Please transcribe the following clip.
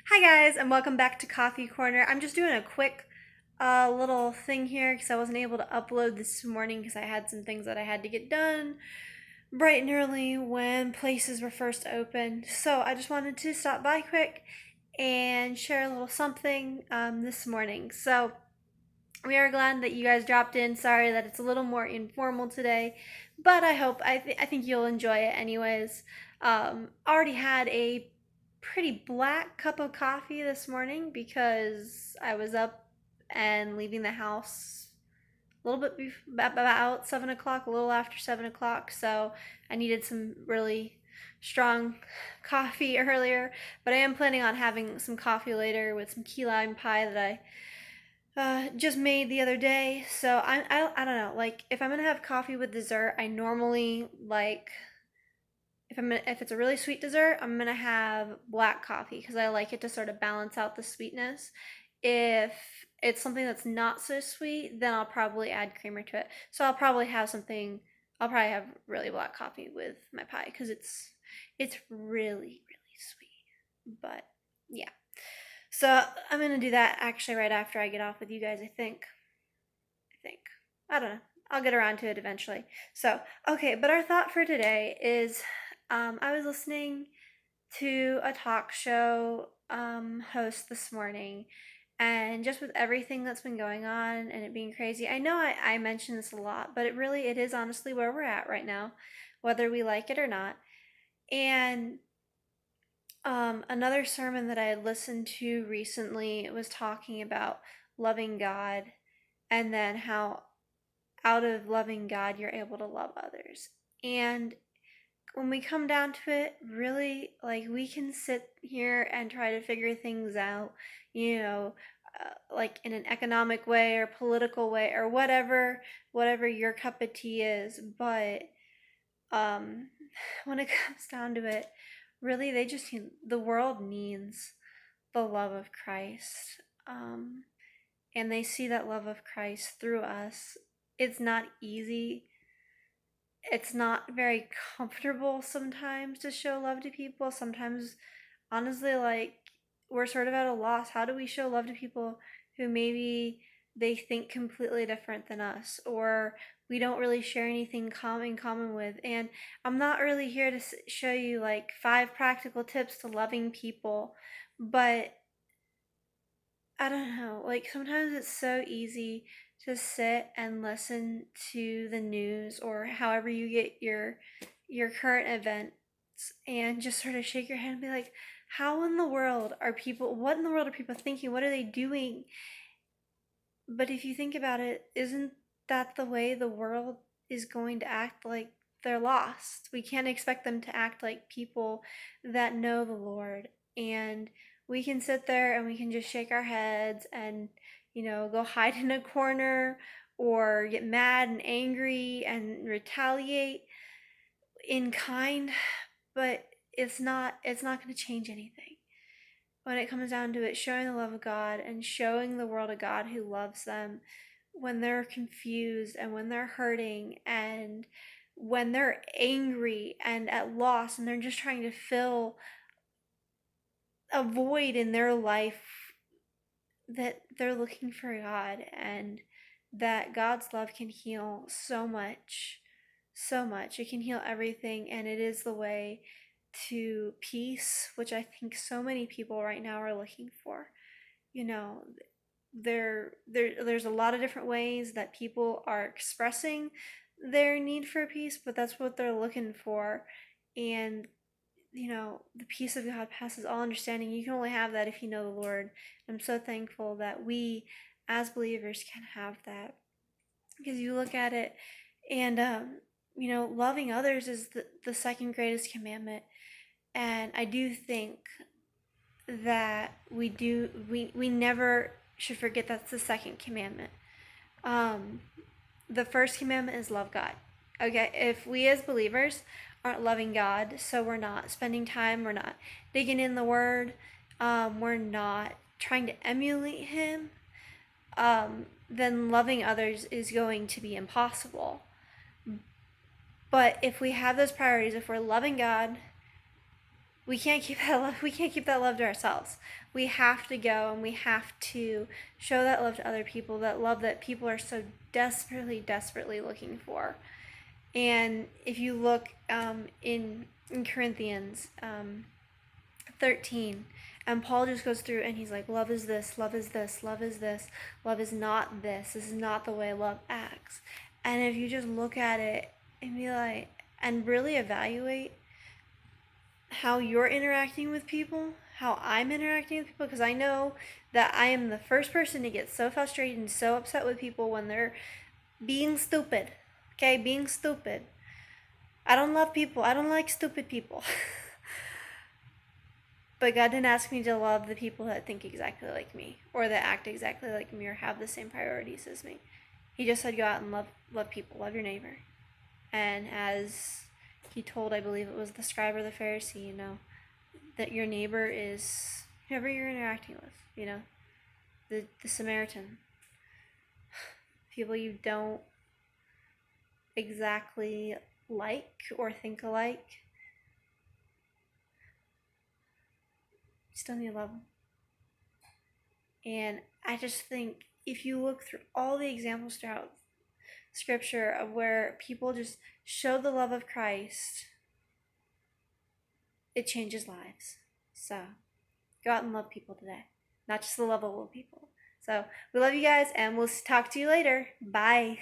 Hi guys, and welcome back to Coffee Corner. I'm just doing a quick little thing here because I wasn't able to upload this morning because I had some things that I had to get done bright and early when places were first opened. So I just wanted to stop by quick and share a little something this morning. So we are glad that you guys dropped in. Sorry that it's a little more informal today, but I think you'll enjoy it anyways. Already had a pretty black cup of coffee this morning because I was up and leaving the house a little bit about 7 o'clock, a little after 7 o'clock. So I needed some really strong coffee earlier, but I am planning on having some coffee later with some key lime pie that I just made the other day. So I don't know. Like if I'm gonna have coffee with dessert, I normally like if it's a really sweet dessert, I'm gonna have black coffee because I like it to sort of balance out the sweetness. If it's something that's not so sweet, then I'll probably add creamer to it. So I'll probably have something. I'll probably have really black coffee with my pie because it's really sweet. But yeah. So I'm gonna do that actually right after I get off with you guys, I think. I think. I don't know. I'll get around to it eventually. So, okay, but our thought for today is I was listening to a talk show host this morning, and just with everything that's been going on and it being crazy, I know I mention this a lot, but it is honestly where we're at right now, whether we like it or not. And another sermon that I had listened to recently was talking about loving God and then how out of loving God you're able to love others. And when we come down to it, really, like we can sit here and try to figure things out, you know, like in an economic way or political way or whatever your cup of tea is. But um, when it comes down to it, really, the world needs the love of Christ. And they see that love of Christ through us. It's not easy. It's not very comfortable sometimes to show love to people. Sometimes, honestly, like we're sort of at a loss. How do we show love to people who maybe they think completely different than us, or we don't really share anything in common with? And I'm not really here to show you like 5 practical tips to loving people, but I don't know. Like sometimes it's so easy to sit and listen to the news or however you get your current events and just sort of shake your head and be like, how in the world are people what in the world are people thinking? What are they doing? But if you think about it, isn't that the way the world is going to act? Like they're lost. We can't expect them to act like people that know the Lord. And we can sit there and we can just shake our heads and, go hide in a corner or get mad and angry and retaliate in kind, but it's not going to change anything when it comes down to it, showing the love of God and showing the world a God who loves them when they're confused and when they're hurting and when they're angry and at loss and they're just trying to fill a void in their life, that they're looking for God and that God's love can heal so much. So much. It can heal everything, and it is the way to peace, which I think so many people right now are looking for. You know, there's a lot of different ways that people are expressing their need for peace, but that's what they're looking for. And the peace of God passes all understanding. You can only have that if you know the Lord. I'm so thankful that we as believers can have that, because you look at it and loving others is the second greatest commandment. And I do think that we never should forget that's the second commandment. Um, the first commandment is love God. Okay, if we as believers aren't loving God, so we're not spending time, we're not digging in the Word, we're not trying to emulate Him, then loving others is going to be impossible. But if we have those priorities, if we're loving God, we can't keep that love. We can't keep that love to ourselves. We have to go and we have to show that love to other people. That love that people are so desperately, desperately looking for. And if you look in Corinthians 13, and Paul just goes through and he's like, love is this, love is this, love is this, love is not this. This is not the way love acts. And if you just look at it and be like, and really evaluate how you're interacting with people, how I'm interacting with people, because I know that I am the first person to get so frustrated and so upset with people when they're being stupid. Okay, being stupid. I don't love people. I don't like stupid people. But God didn't ask me to love the people that think exactly like me, or that act exactly like me, or have the same priorities as me. He just said go out and love people, love your neighbor. And as he told, I believe it was the scribe or the Pharisee, that your neighbor is whoever you're interacting with, the Samaritan. People you don't exactly like or think alike. You still need to love them. And I just think if you look through all the examples throughout scripture of where people just show the love of Christ, it changes lives. So go out and love people today, not just the lovable people. So we love you guys, and we'll talk to you later. Bye.